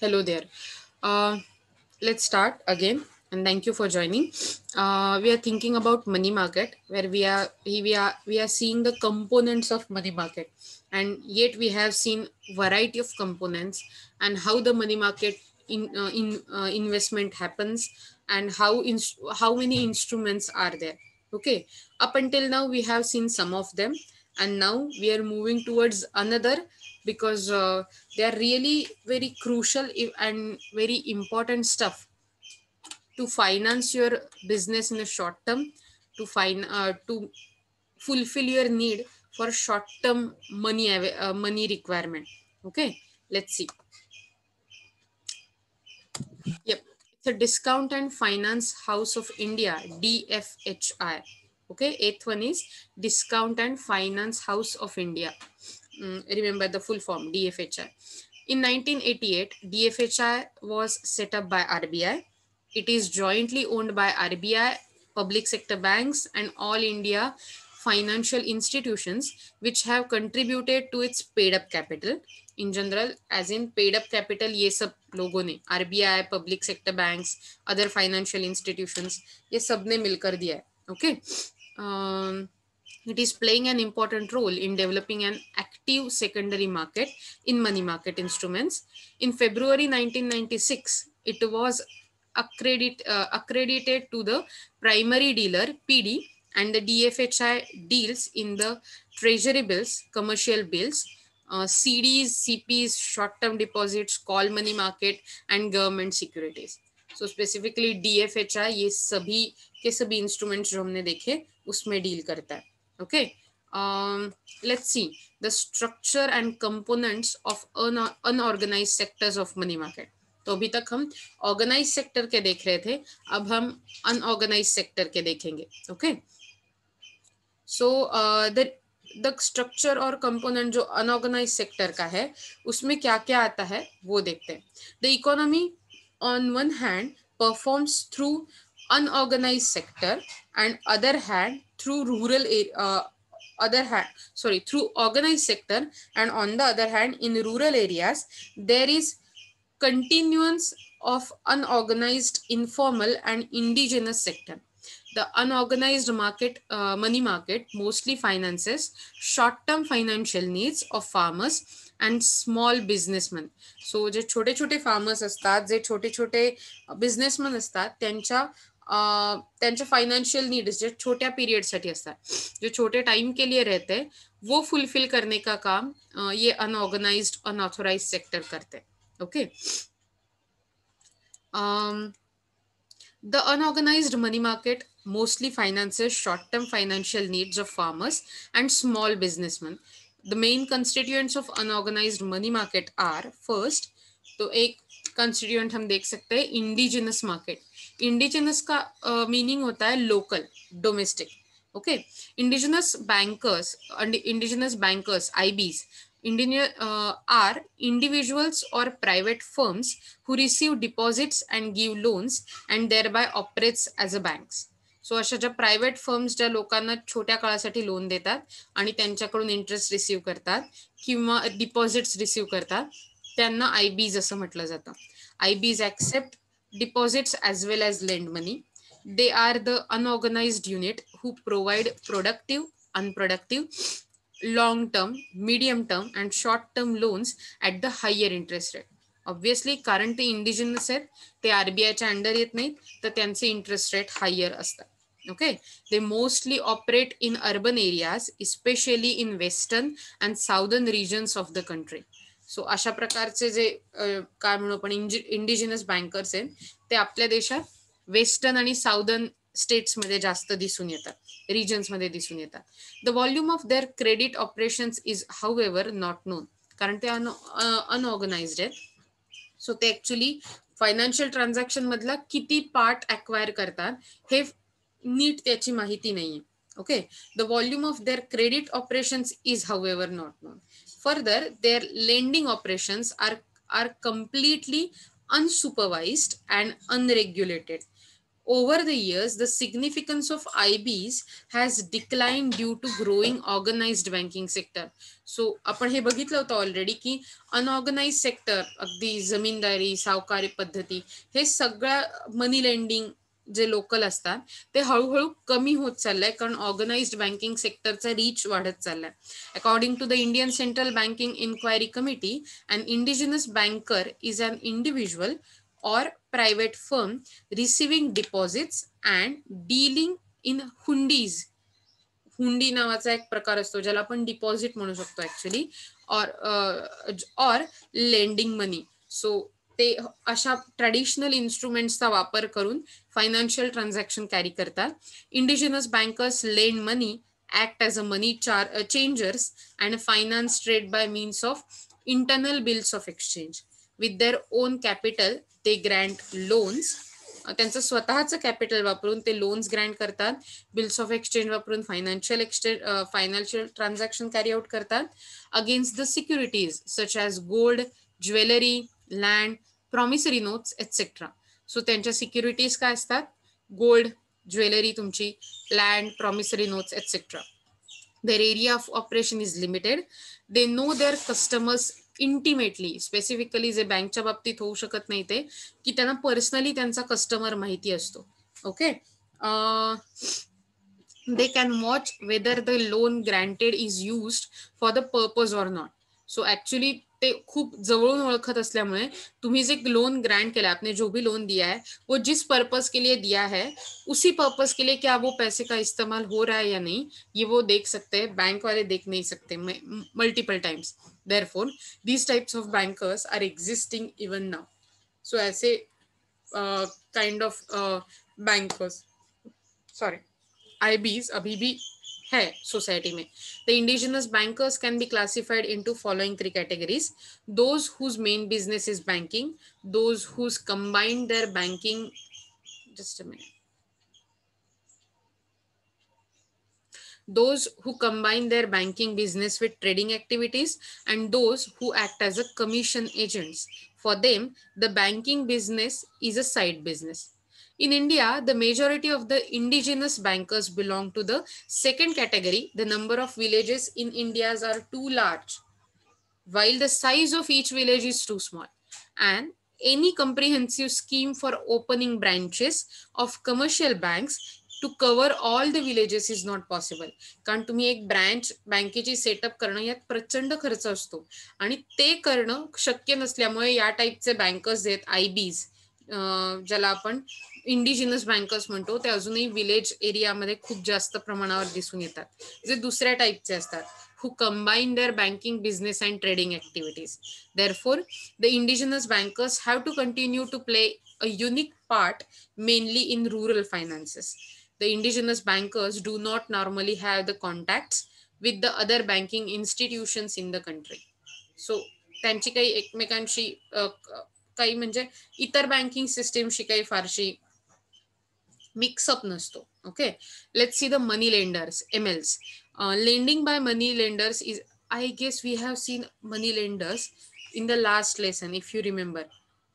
Hello there. Uh, let's start again, and thank you for joining. We are thinking about money market, where we are seeing the components of money market, and yet we have seen variety of components and how the money market investment happens and how many instruments are there. Okay, up until now we have seen some of them, and now we are moving towards another because they are really very crucial and very important stuff to finance your business in a short term, to fulfill your need for short term money requirement. Okay, let's see. Yep, it's a Discount and Finance House of India, DFHI. Okay, eighth one is Discount and Finance House of India. Remember the full form, DFHI. In 1988, DFHI was set up by RBI. It is jointly owned by RBI, public sector banks, and all India financial institutions which have contributed to its paid up capital. In general, as in paid up capital, ये सब लोगों ने RBI, public sector banks, other financial institutions, ये सब ने मिलकर दिया है. Okay. It is playing an important role in developing an active secondary market in money market instruments. In February 1996, it was accredited to the primary dealer PD, and the DFHI deals in the treasury bills, commercial bills, CDs, CPs, short-term deposits, call money market, and government securities. So specifically DFHI ये सभी के सभी instruments जो हमने देखे उसमें deal करता है. Okay. Let's see the structure and components of unorganized sectors of money market. तो अभी तक हम ऑर्गेनाइज सेक्टर के देख रहे थे, अब हम अनऑर्गेनाइज सेक्टर के देखेंगे. ओके, सो द स्ट्रक्चर और कंपोनेंट जो अनऑर्गेनाइज सेक्टर का है उसमें क्या क्या आता है वो देखते हैं. The economy on one hand performs through unorganized sector and through organized sector, and on the other hand in rural areas there is continuance of unorganized informal and indigenous sector. The unorganized money market mostly finances short-term financial needs of farmers and small businessmen. So जे छोटे छोटे farmers असतात, जे छोटे छोटे businessman असतात, त्यांच्या financial needs जे छोट्या period साठी असतात, जो छोटे टाइम के लिए रहते हैं, वो फुलफिल करने का काम ये अनऑर्गेनाइज्ड अनऑथोराइज्ड सेक्टर करते हैं. Okay. The unorganized money market mostly finances short-term financial needs of farmers and small businessmen. The main constituents of unorganized money market are first, तो एक constituent हम देख सकते हैं indigenous market. Indigenous का meaning होता है local, domestic. Okay, indigenous bankers IBs are individuals or private firms who receive deposits and give loans and thereby operates as a banks. सो अशा ज्या प्रायव्हेट फर्म्स ज्या लोकांना छोट्या काळासाठी लोन देतात आणि त्यांच्याकडून इंटरेस्ट रिसीव्ह करतात किंवा डिपॉझिट्स रिसीव्ह करतात त्यांना आयबीज असं म्हटलं जातं. आयबीज accept deposits as well as lend money. They are the unorganized unit who provide productive, unproductive, long term, medium term and short term loans at the higher interest rate. Obviously कारण ते indigenous आहेत, ते आरबीआयच्या under येत नाहीत, तर त्यांचे interest rate higher असतात. Okay, they mostly operate in urban areas, especially in western and southern regions of the country. So अशा प्रकारचे जे काय म्हणू आपण इंडिजिनस बँकर्स आहेत ते आपल्या देशात वेस्टर्न आणि साऊदर्न स्टेट्समध्ये जास्त दिसून येतात, रिजन्समध्ये दिसून येतात. The volume of their credit operations is how ever not known, कारण ते अनऑर्गनाइज्ड आहेत. सो ते ऍक्च्युली फायनान्शियल ट्रान्झॅक्शन मधला किती पार्ट अक्वायर करतात हे नीट त्याची माहिती नाहीये. Okay, the volume of their credit operations is how ever not known. Further, their lending operations are completely unsupervised and unregulated. Over the years, the significance of IBs has declined due to growing organized banking sector. So आपण हे बघितलं होतं already की unorganise sector, अगदी जमीनदारी, सावकारी पद्धती, हे सगळ्या money lending जे local असतात ते हळूहळू कमी होत चाललंय, कारण ऑर्गनाइज्ड बँकिंग सेक्टरचा रीच वाढत चाललाय. According to the Indian central banking inquiry committee, an indigenous banker is an individual or private firm receiving deposits and dealing in hundis. Hundi नावाचा एक प्रकार असतो ज्याला आपण डिपॉझिट म्हणू शकतो ऍक्च्युली, और लेंडिंग मनी. सो ते अशा ट्रॅडिशनल इन्स्ट्रुमेंट्सचा वापर करून फायनान्शियल ट्रान्झॅक्शन कॅरी करतात. Indigenous bankers lend money, act as a money changers and finance trade by means of internal bills of exchange. With their own capital, they grant loans. त्यांचं स्वतःचं capital वापरून ते loans grant करतात, bills of exchange वापरून financial transaction carry out करतात against the securities such as gold, jewellery, land, promissory notes etcetera. So त्यांच्या securities काय असतात? गोल्ड, ज्वेलरी तुमची, land, promissory notes etcetera. Their area of operation is limited. They know their customers intimately. Specifically जे बँकच्या बाबतीत होऊ शकत नाही ते की त्यांना पर्सनली त्यांचा कस्टमर माहिती असतो. Okay, they can watch whether the loan granted is used for the purpose or not. So actually ते खूप जवळून ओळखत असल्यामुळे तुम्ही जे लोन ग्रांट केला, आपने जो भी लोन दिया है वो जिस पर्पस के लिए दिया है उसी पर्पस के लिए क्या वो पैसे का इस्तेमाल हो रहा है या नहीं, ये वो देख सकते हैं. बैंक वाले देख नहीं सकते multiple times. Therefore, these types of bankers are existing even now. So ऐसे kind of bankers, sorry, IBs अभी भी है सोसाइटी में. The indigenous bankers can be classified into following three categories: those whose main business is banking, those whose combine their banking, just a minute, those who combine their banking business with trading activities, and those who act as a commission agents. For them, the banking business is a side business. In India, the majority of the indigenous bankers belong to the second category. The number of villages in India are too large, while the size of each village is too small. And any comprehensive scheme for opening branches of commercial banks to cover all the villages is not possible. कारण तुम्ही एक branch बँकेची setup करणं यात प्रचंड खर्च असतो आणि ते करणं शक्य नसल्यामुळे या टाईपचे बँकर्स आहेत IBs, ज्याला आपण इंडिजिनस बँकर्स म्हणतो, ते अजूनही विलेज एरियामध्ये खूप जास्त प्रमाणावर दिसून येतात, जे दुसऱ्या टाईपचे असतात, who combine their banking business and trading activities. Therefore, the indigenous bankers have to continue to play a unique part, mainly in rural finances. The indigenous bankers do not normally have the contacts with the other banking institutions in the country. So त्यांची काही एकमेकांशी काही म्हणजे इतर banking सिस्टीमशी काही फारशी mix up नसतो. Okay, let's see the money lenders, MLs. Lending by money lenders is, I guess we have seen money lenders in the last lesson, if you remember,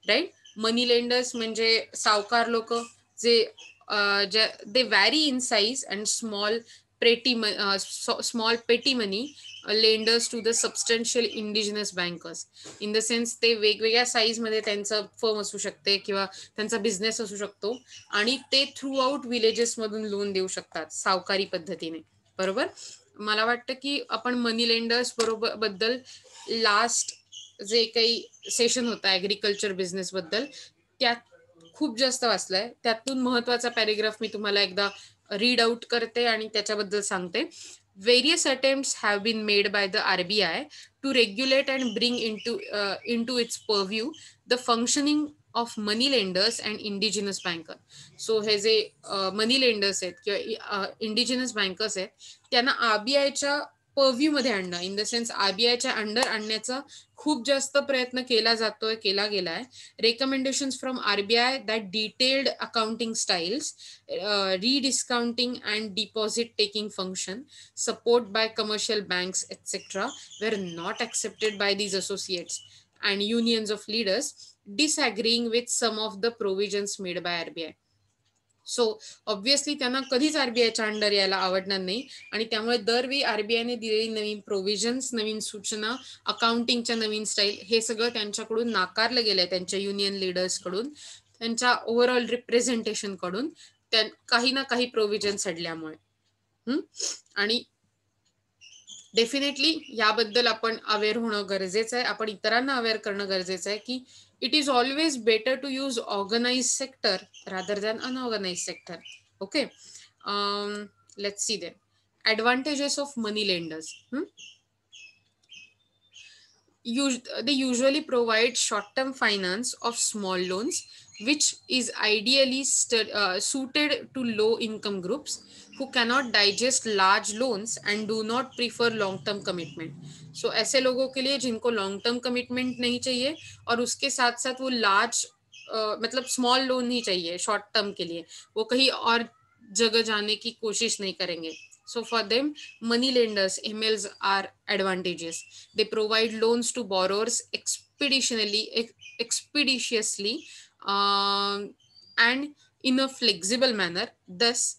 right? Money lenders म्हणजे सावकार लोक जे they vary in size and small petty money lenders to the substantial indigenous bankers. In the sense ते वेगवेगळ्या size मध्ये त्यांचा firm असू शकते किंवा त्यांचा बिझनेस असू शकतो आणि ते थ्रू आउट विलेजेस मधून लोन देऊ शकतात सावकारी पद्धतीने. बरोबर, मला वाटतं की आपण मनी लेंडर्स बरोबर बद्दल लास्ट जे काही सेशन होता ऍग्रिकल्चर बिझनेस बद्दल त्यात खूप जास्त वाचलंय. त्यातून महत्वाचा पॅरेग्राफ मी तुम्हाला एकदा रीड आउट करते आणि त्याच्याबद्दल सांगते. Various attempts have been made by the RBI to regulate and bring into its purview the functioning of money lenders and indigenous banker. So हे जे मनी लेंडर्स आहेत किंवा इंडिजिनस बँकर्स आहेत त्यांना RBIच्या पर्व्ह्यू मध्ये आणणं, इन द सेन्स RBIच्या अंडर आणण्याचा खूप जास्त प्रयत्न केला गेलाय. Recommendations from RBI that detailed accounting styles, rediscounting and deposit taking function, support by commercial banks, etc., were not accepted by these associates and unions of leaders, disagreeing with some of the provisions made by RBI. So obviously त्यांना कधीच आरबीआयच्या under यायला आवडणार नाही आणि त्यामुळे दरवेळी आरबीआयने दिलेली नवीन provisions, नवीन सूचना, अकाउंटिंगच्या नवीन स्टाईल हे सगळं त्यांच्याकडून नाकारलं गेलंय, त्यांच्या युनियन लीडर्सकडून, त्यांच्या ओव्हरऑल रिप्रेझेंटेशन कडून, काही ना काही प्रोव्हिजन सडल्यामुळे. आणि डेफिनेटली याबद्दल आपण अवेअर होणं गरजेचं आहे, आपण इतरांना अवेअर करणं गरजेचं आहे की it is always better to use organized sector rather than unorganized sector. Okay. Let's see then. Advantages of money lenders. They usually provide short-term finance of small loans, which is ideally suited to low-income groups who cannot digest large loans and do not prefer long-term commitment. So ऐसे लोगों के लिए जिनको long term commitment नहीं चाहिए और उसके साथ साथ वो लार्ज मतलब स्मॉल लोन नहीं चाहिए शॉर्ट टर्म के लिए, वो कहीं और जगह जाने की कोशिश नहीं करेंगे. So for them, money lenders, MLs, are advantageous. They provide loans to borrowers expeditiously, and in a flexible manner, thus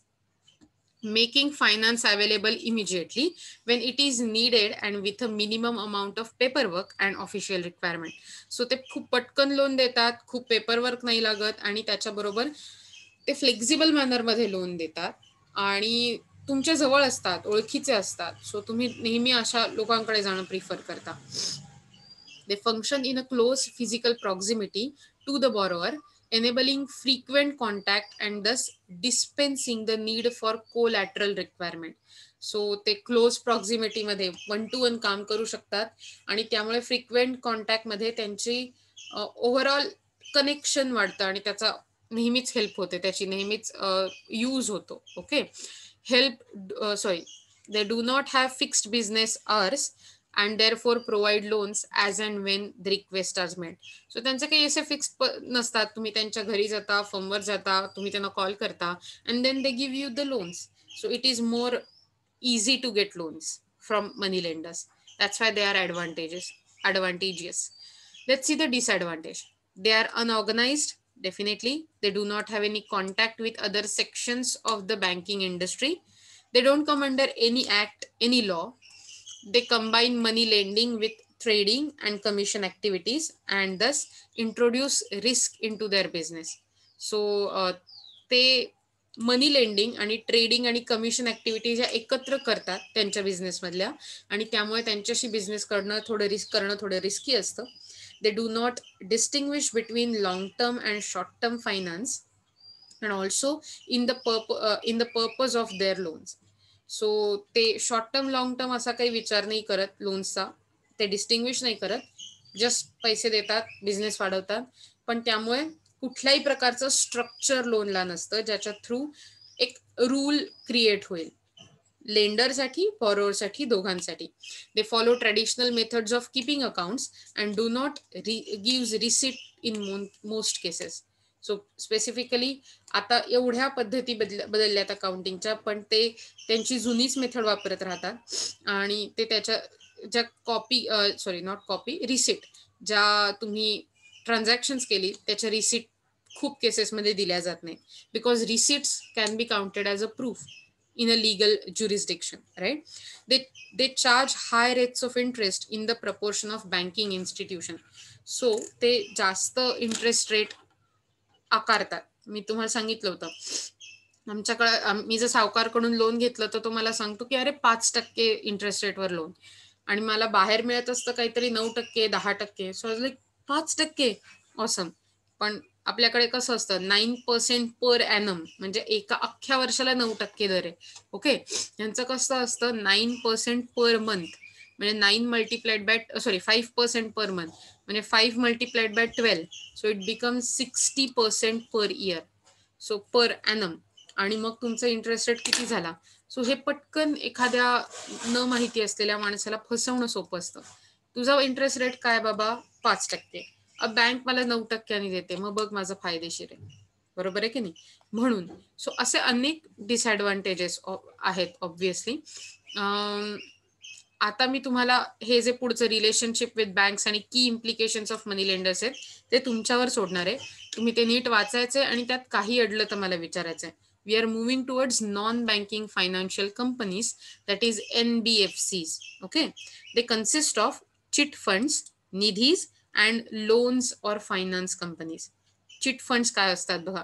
making finance available immediately when it is needed and with a minimum amount of paperwork and official requirement. So ते खूप पटकन loan देतात, खूप paperwork नाही लागत आणि त्याच्याबरोबर ते फ्लेक्झिबल मॅनरमध्ये लोन देतात आणि तुमच्या जवळ असतात, ओळखीचे असतात. सो तुम्ही नेहमी अशा लोकांकडे जाणं प्रिफर करता. They function in a close physical proximity to the borrower, enabling frequent contact and thus dispensing the need for collateral requirement. सो ते क्लोज प्रॉक्झिमिटी मध्ये 1-to-1 काम करू शकतात आणि त्यामुळे फ्रिक्वेंट कॉन्टॅक्ट मध्ये त्यांची ओव्हरऑल कनेक्शन वाढतं आणि त्याचा नेहमीच हेल्प होते, त्याची नेहमीच यूज होतो. Okay. They do not have fixed business hours and therefore provide loans as and when the request is made. So त्यांचे काही असे फिक्स नसतात, तुम्ही त्यांच्या घरी जाता, फर्मवर जाता, तुम्ही त्यांना कॉल करता and then they give you the loans. So it is more easy to get loans from money lenders. That's why they are advantageous. Let's see the disadvantage. They are unorganized. Definitely, they do not have any contact with other sections of the banking industry. They don't come under any act, any law. They combine money lending with trading and commission activities and thus introduce risk into their business. So ते money lending आणि trading आणि commission activities या एकत्र करतात त्यांच्या business मधल्या आणि त्यामुळे त्यांच्याशी बिझनेस करणं थोडं रिस्की असतं. They do not distinguish between long term and short term finance and also in the purpose of their loans. सो ते शॉर्ट टर्म लॉंग टर्म असा काही विचार नाही करत लोन्सचा, ते डिस्टिंग्विश नाही करत, जस्ट पैसे देतात, बिझनेस वाढवतात, पण त्यामुळे कुठल्याही प्रकारचं स्ट्रक्चर लोनला नसतं ज्याच्या थ्रू एक रूल क्रिएट होईल लेंडरसाठी, बॉरोअरसाठी, दोघांसाठी. They follow traditional methods of keeping accounts and do not gives receipt in most cases. So specifically आता एवढ्या पद्धती बदलल्यात अकाउंटिंगच्या, पण ते त्यांची जुनीच मेथड वापरत राहतात आणि ते त्याच्या ज्या नॉट कॉपी, रिसिट ज्या तुम्ही ट्रान्झॅक्शन्स केली त्याच्या रिसिट खूप केसेसमध्ये दिल्या जात नाही, because receipts can be counted as a proof in a legal jurisdiction, right? They charge high rates of interest in the proportion of banking institution. So ते जास्त इंटरेस्ट रेट आकारतात. मी तुम्हाला सांगितलं होतं, आमच्याकडे मी जर सावकारकडून लोन घेतलं तर तो मला सांगतो की अरे 5% इंटरेस्ट रेटवर लोन, आणि मला बाहेर मिळत असतं काहीतरी 9%, 10%. So like 5% awesome. पण आपल्याकडे कसं असतं 9% पर ॲनम, म्हणजे एका अख्ख्या वर्षाला 9% दर आहे. ओके. यांचं कसं असतं 9% पर मंथ, म्हणजे 9 मल्टिप्लाइड बाय 5% पर मंथ, म्हणजे 5 multiplied by 12. So it becomes 60% per year, so per annum. आणि मग तुमचा इंटरेस्ट रेट किती झाला. सो हे पटकन एखाद्या न माहिती असलेल्या माणसाला फसवणं सोपं असतं. तुझा इंटरेस्ट रेट काय बाबा, 5%. बँक मला 9% देते, मग बघ माझं फायदेशीर आहे, बरोबर आहे की नाही. म्हणून सो असे अनेक डिसएडव्हान्टेजेस आहेत ऑब्व्हियसली. आता मी तुम्हाला हे जे पुढचं रिलेशनशिप विथ बँक्स आणि की इम्प्लिकेशन्स ऑफ मनी लेंडर्स आहेत ते तुमच्यावर सोडणार आहे. तुम्ही ते नीट वाचायचंय आणि त्यात काही अडलं तर मला विचारायचंय. We are moving towards non banking financial companies, that is NBFCs. Okay, they consist of chit funds, nidhis and loans और फायनान्स कंपनीज. चिट फंड्स काय असतात बघा.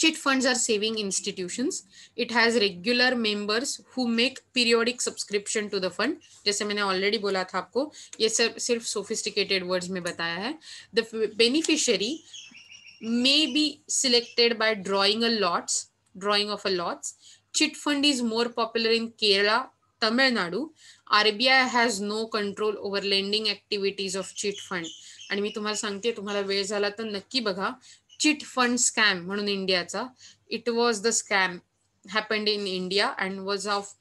Chit funds are saving institutions. It has regular members who make periodic subscription to the fund. जैसे मैंने already बोला था आपको, ये सिर्फ sophisticated words में बताया है. The beneficiary may be selected by drawing of a lots. Chit fund is more popular in Kerala, Tamil Nadu. RBI has no control over lending activities of chit fund. आणि मी तुम्हाला सांगते, तुम्हाला वेळ झाला तर नक्की बघा. चिट फंड स्कॅम म्हणून इंडियाचा, it was the scam happened in India and was of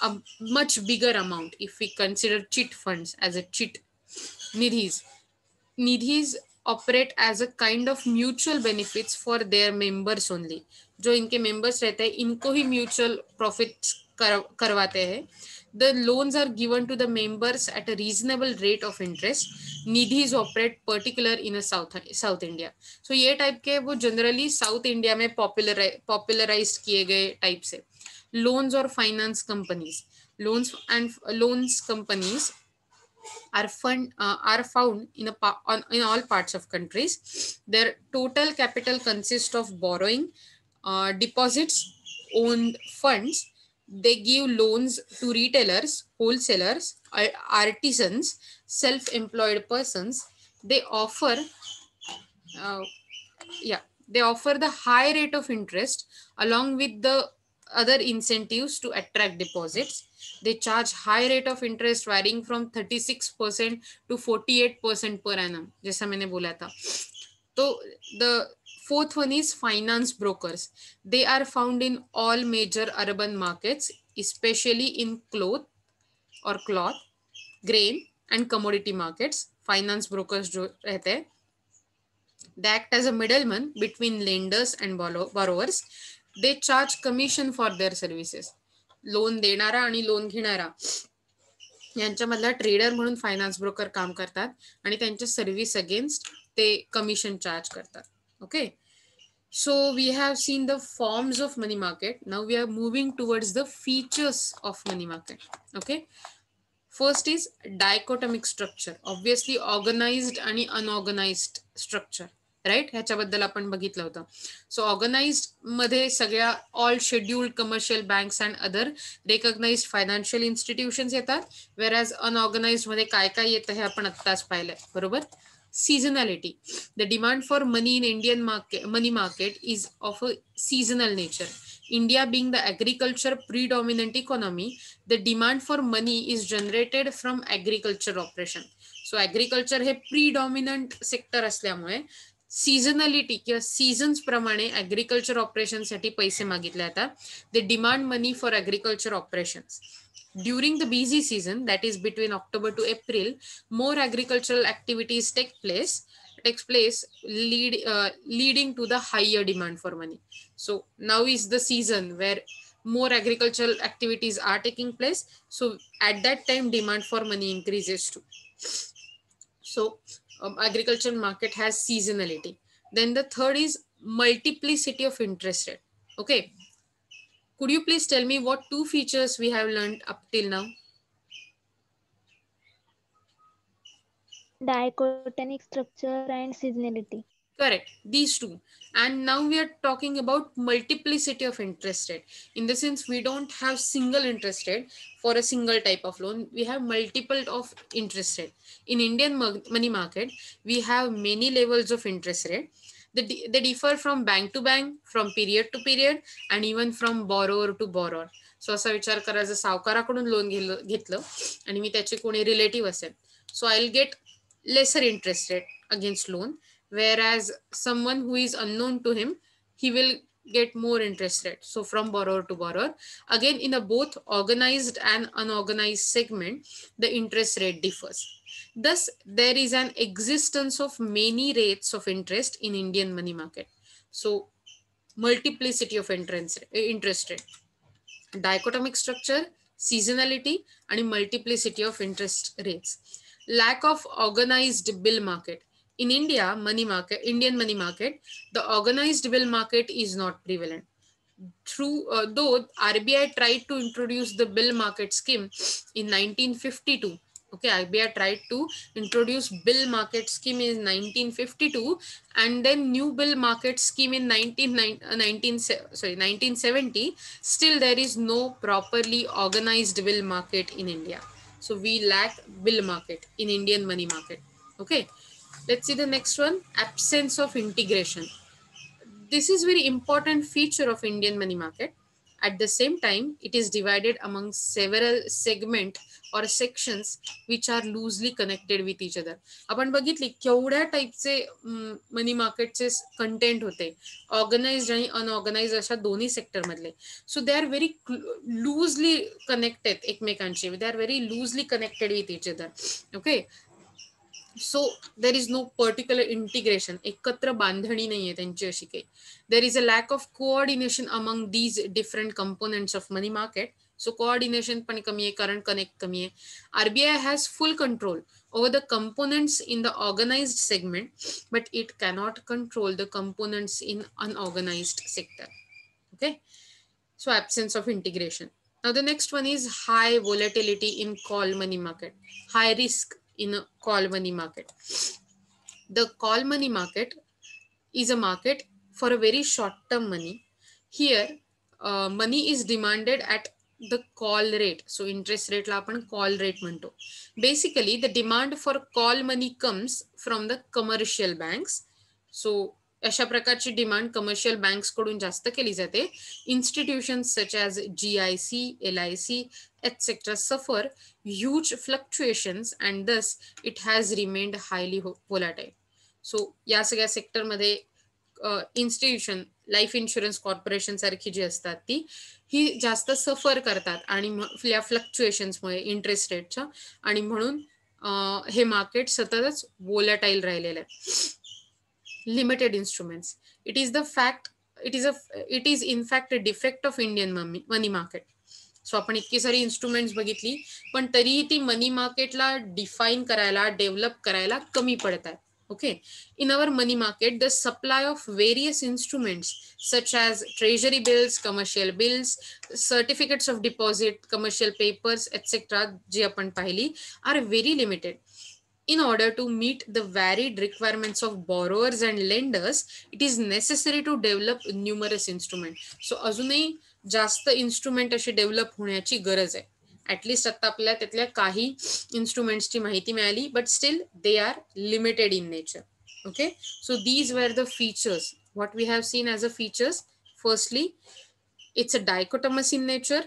a much bigger amount if we consider chit funds as a chit. Nidhis operate as a kind of mutual benefits for their members only. जो इनके members रहते हैं इनको ही mutual profits करवाते हैं. The loans are given to the members at a reasonable rate of interest. Nidhis operate particular in South India. So ये type के वो जनरली साउथ इंडिया में पॉपुलराइज किए गए टाइप से. लोन्स और finance companies, loans companies are found in all parts of countries. Their total capital consists of borrowing, deposits, owned funds. They give loans to retailers, wholesalers, artisans, self-employed persons. They offer uh, they offer the high rate of interest along with the other incentives to attract deposits. They charge high rate of interest varying from 36% to 48% per annum, जैसा मैंने बोला था. तो the fourth one is finance brokers. They are found in all major urban markets, especially in cloth, grain and commodity markets. Finance brokers जो रहते हैं, they act as a middleman between lenders and borrowers. They charge commission for their services. Loan देणारा आणि loan घेणारा यांच्यामधला trader म्हणून finance broker काम करतात आणि त्यांच्या सर्व्हिस अगेन्स्ट ते कमिशन चार्ज करतात. Okay, so we have seen the forms of money market. Now we are moving towards the features of money market. Okay, first is dichotomic structure. Obviously organized आणि unorganized structure, right, ह्याच्याबद्दल आपण बघितलं होतं. सो organised मध्ये सगळ्या all scheduled commercial banks and other recognised financial institutions येतात. वेरॅज unorganised मध्ये काय काय येतं हे आपण आत्ताच पाहिलंय, बरोबर. Seasonality. The demand for money in Indian money market is of a seasonal nature. India being the agriculture predominant economy, the demand for money is generated from agriculture operation. So agriculture hey predominant sector असल्यामुळे सीझनलिटी किंवा seasons प्रमाणे agriculture operation साठी पैसे मागितले जातात. They demand money for agriculture operations. During the busy season, that is between October to April, more agricultural activities takes place, leading to the higher demand for money. So now is the season where more agricultural activities are taking place. So at that time, demand for money increases too. So agricultural market has seasonality. Then the third is multiplicity of interest rate. Okay, could you please tell me what two features we have learned up till now? Dichotomic structure and seasonality. Correct, these two. And now we are talking about multiplicity of interest rate. In the sense, we don't have single interest rate for a single type of loan. We have multiple of interest rate. In Indian money market, we have many levels of interest rate. They differ from bank to bank, from period to period, and even from borrower to borrower. So असा विचार करा, जर सावकाराकडून loan घेतलं आणि मी त्याचे कोणी relative असेल, so I'll get lesser interest rate against loan, whereas someone who is unknown to him, he will get more interest rate. So from borrower to borrower, again in a both organized and unorganized segment, the interest rate differs. Thus there is an existence of many rates of interest in Indian money market. So multiplicity of interest rate, dichotomic structure, seasonality आणि multiplicity of interest rates. Lack of organized bill market. In Indian money market, the organized bill market is not prevalent. Though RBI tried to introduce the bill market scheme in 1952. Okay, RBI tried to introduce bill market scheme in 1952, and then new bill market scheme in 1970. Still, there is no properly organized bill market in India. So we lack bill market in Indian money market. Okay, let's see the next one. Absence of integration. This is very important feature of Indian money market. At the same time, it is divided among several segment or sections which are loosely connected with each other. आपण बघितली केवढ्या टाईपचे money मार्केटचे content होते, organised आणि unorganised अशा दोन्ही sector मधले. So they are very loosely connected एकमेकांशी, they are very loosely connected with each other. Okay, so there is no particular integration, एकत्र बांधणी नाहीये त्यांची अशी काही. There is a lack of coordination among these different components of money market. So coordination पण कमी आहे, कारण कनेक्ट कमी आहे. RBI has full control over the components in the organized segment, but it cannot control the components in unorganized sector. Okay, so absence of integration. Now the next one is high volatility in call money market, high risk in a call money market. The call money market is a market for a very short term money. Here money is demanded at the call rate. So interest rate ला आपण call rate म्हणतो. Basically the demand for call money comes from the commercial banks. So अशा प्रकारची demand commercial banks कडून जास्त केली जाते. Institutions such as GIC, LIC, etc. suffer huge fluctuations and thus it has remained highly volatile. सो या सगळ्या सेक्टरमध्ये institution, life insurance corporation सारखी जी असतात ती ही जास्त सफर करतात आणि या फ्लक्च्युएशन्समुळे इंटरेस्ट रेटच्या, आणि म्हणून हे मार्केट सततच वोलटाईल राहिलेलं आहे. Limited instruments. It is in fact a defect of Indian money market. So आपण इतकी सारी इन्स्ट्रुमेंट्स बघितली, पण तरीही ती मनी मार्केटला डिफाईन करायला, डेव्हलप करायला कमी पडतात. Okay, in our money market, the supply of various instruments such as treasury bills, commercial bills, certificates of deposit, commercial papers, etc. जी आपण पाहिली, are very limited. In order to meet the varied requirements of borrowers and lenders, it is necessary to develop numerous instruments. So अजूनही जास्त instrument अशी develop होण्याची गरज आहे. At least आता आपल्याला त्यातल्या काही इन्स्ट्रुमेंट्सची माहिती मिळाली, but still they are limited in nature. Okay, so these were the features what we have seen as a features. Firstly, it's a dichotomous in nature.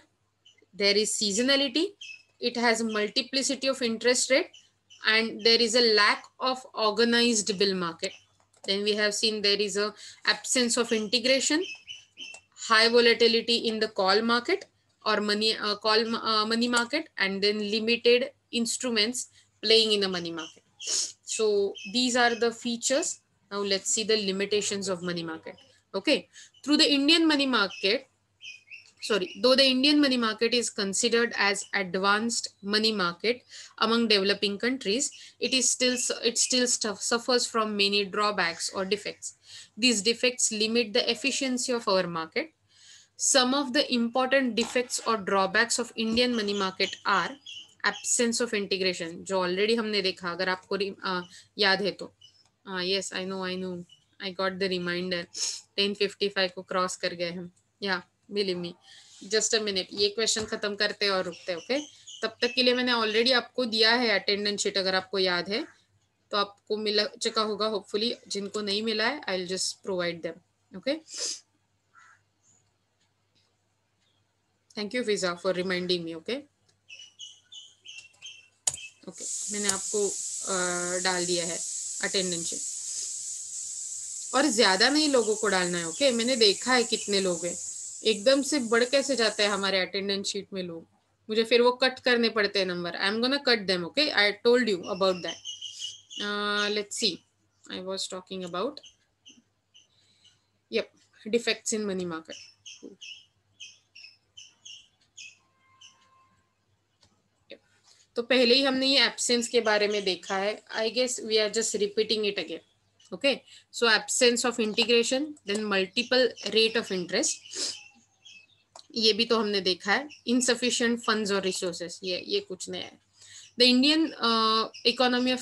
There is seasonality. It has multiplicity of interest rate and there is a lack of organized bill market. Then we have seen there is a absence of integration, high volatility in the call market or money market, and then limited instruments playing in the money market. So these are the features. Now let's see the limitations of money market. Okay, through the Indian money market, though the Indian money market is considered as advanced money market among developing countries, it still suffers from many drawbacks or defects. These defects limit the efficiency of our market. Some of the important defects or drawbacks of Indian money market are absence of integration, जो already हमने देखा, अगर आपको याद है तो. Yes, I know, I got the reminder. 10:55 को cross कर गए हम. Yeah, believe me. Just a minute, ये क्वेश्चन खत्म करते और रुकते. ओके, तब तक के लिए मैंने ऑलरेडी आपको दिया है अटेंडेंस शीट, अगर आपको याद है तो आपको मिल चुका होगा होपफुली. जिनको नहीं मिला है, I will just provide them. Okay, thank you Fiza for reminding me. Okay, मैंने आपको डाल दिया है अटेंडेंस शीट, और ज्यादा नहीं लोगों को डालना है. ओके, मैंने देखा है कितने लोग हैं, एकदम से बढ़ कैसे जाता है हमारे अटेंडेंस शीट में लोग, मुझे फिर वो कट करने पड़ते हैं number. I am gonna cut them. Okay, I told you about that. Let's see, I was talking about defects in money market. तो पहले ही हमने ये एब्सेंस के बारे में देखा है. I guess we are just repeating it again. Okay, so absence of integration, then multiple rate of interest, ये भी तो हमने देखा है. इनसफिशिएंट फंड्स और रिसोर्सेस, ये कुछ नया है. The Indian economy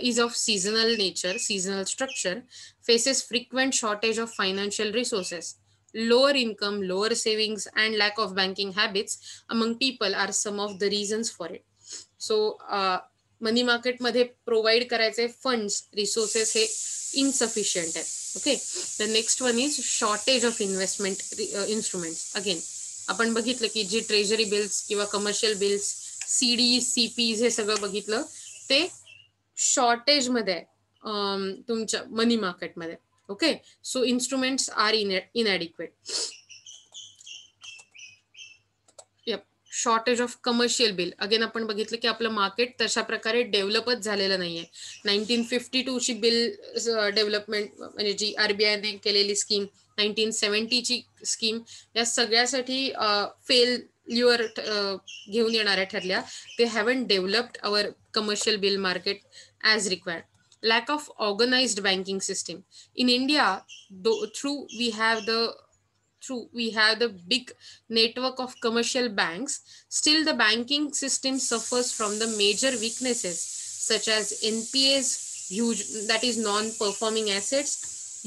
is of seasonal nature, seasonal structure, faces frequent shortage of financial resources. Lower income, lower savings, and lack of banking habits among people are some of the reasons for it. So, money market मध्ये provide करायचे funds, resources हे insufficient आहेत. Okay, the next one is shortage of investment instruments. Again आपण बघितलं की जी treasury bills किंवा commercial bills, CD, CPs हे सगळं बघितलं, ते शॉर्टेज मध्ये तुमच्या मनी मार्केटमध्ये. Okay, so instruments are inadequate. Shortage of commercial bill, again आपण बघितलं की आपलं मार्केट तशा प्रकारे डेव्हलपच झालेलं नाहीये. 1952 ची बिल डेव्हलपमेंट म्हणजे जी आरबीआयने केलेली स्कीम, 1970 ची स्कीम, या सगळ्यासाठी फेल्युअर घेऊन येणाऱ्या ठरल्या. ते haven't developed our commercial bill market as required. Lack of organized banking system. In India, through we have the big network of commercial banks, still the banking system suffers from the major weaknesses such as NPAs, huge, that is non-performing assets,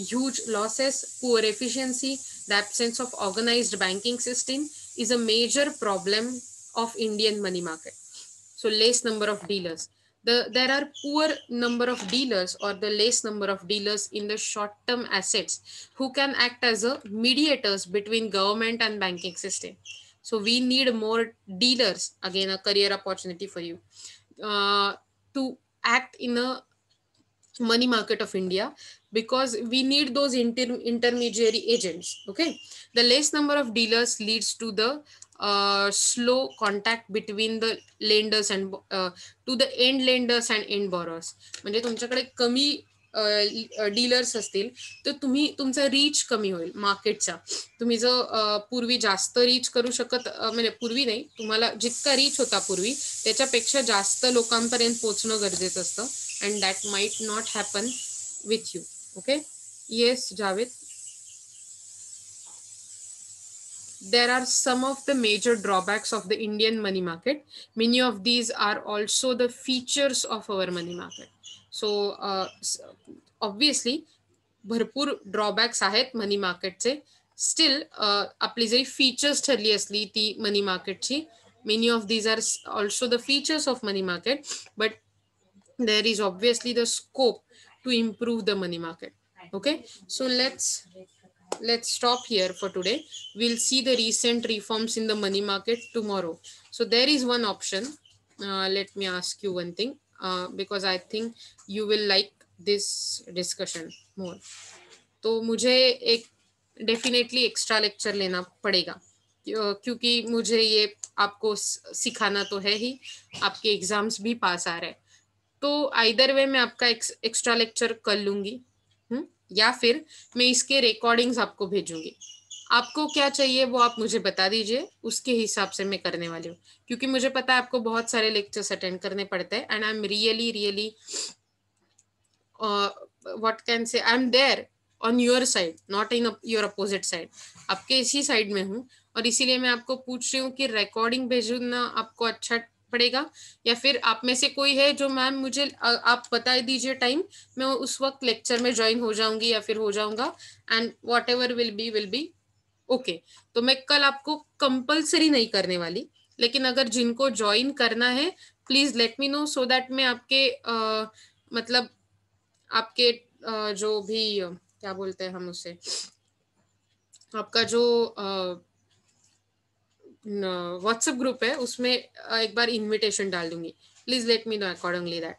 huge losses, poor efficiency. The absence of organized banking system is a major problem of Indian money market. So less number of dealers. There are poor number of dealers or the less number of dealers in the short term assets who can act as a mediators between government and banking system. So we need more dealers, again a career opportunity for you, to act in a money market of India, because we need those intermediary agents. Okay, the less number of dealers leads to the slow contact between the lenders and to the end lenders and end borrowers. म्हणजे तुमच्याकडे कमी dealers असतील तर तुमचा reach कमी होईल मार्केटचा. तुम्ही जर पूर्वी जास्त रीच करू शकत, म्हणजे पूर्वी नाही, तुम्हाला जितका रीच होता पूर्वी त्याच्यापेक्षा जास्त लोकांपर्यंत पोहोचणं गरजेचं असतं. And that might not happen with you. Okay, yes, Javed. There are some of the major drawbacks of the Indian money market. Many of these are also the features of our money market. So obviously भरपूर drawbacks आहेत money मार्केटचे. Still आपली जरी features ठरली असली ती money मार्केटची, many of these are also the features of money market, but there is obviously the scope to improve the money market. Okay, so let's stop here for today. We'll see the recent reforms in the money market tomorrow. So there is one option. Let me ask you one thing, because I think you will like this discussion more. तो मुझे एक definitely extra lecture लेना पड़ेगा, क्योंकि मुझे ये आपको सिखाना तो है ही, आपके एग्जाम्स भी पास आ रहे हैं. तो आइदर वे मैं आपका एक्स्ट्रा लेक्चर कर लूंगी, या फिर मैं इसके रिकॉर्डिंग्स आपको भेजूंगी. आपको क्या चाहिए वो आप मुझे बता दीजिए, उसके हिसाब से मैं करने वाली हूँ, क्योंकि मुझे पता है आपको बहुत सारे लेक्चर्स अटेंड करने पड़ते हैं. And I am really what can say, I am there on your side, not in your opposite side. आपके इसी साइड में हूँ, और इसीलिए मैं आपको पूछ रही हूँ कि रिकॉर्डिंग भेजना आपको अच्छा पड़ेगा, या फिर आप में से कोई है जो मैम मुझे आप बता दीजिए टाइम, मैं उस वक्त लेक्चर में ज्वाइन हो जाऊंगी या फिर हो जाऊंगा. And what ever will be okay. तो मैं कल आपको कंपल्सरी नहीं करने वाली, लेकिन अगर जिनको ज्वाइन करना है please let me know, so that मैं आपके मतलब आपके जो भी क्या बोलते हैं हम उसे, आपका जो व्हाट्सएप ग्रुप है उसमें एक बार इनविटेशन डाल दूंगी. Please let me know accordingly that.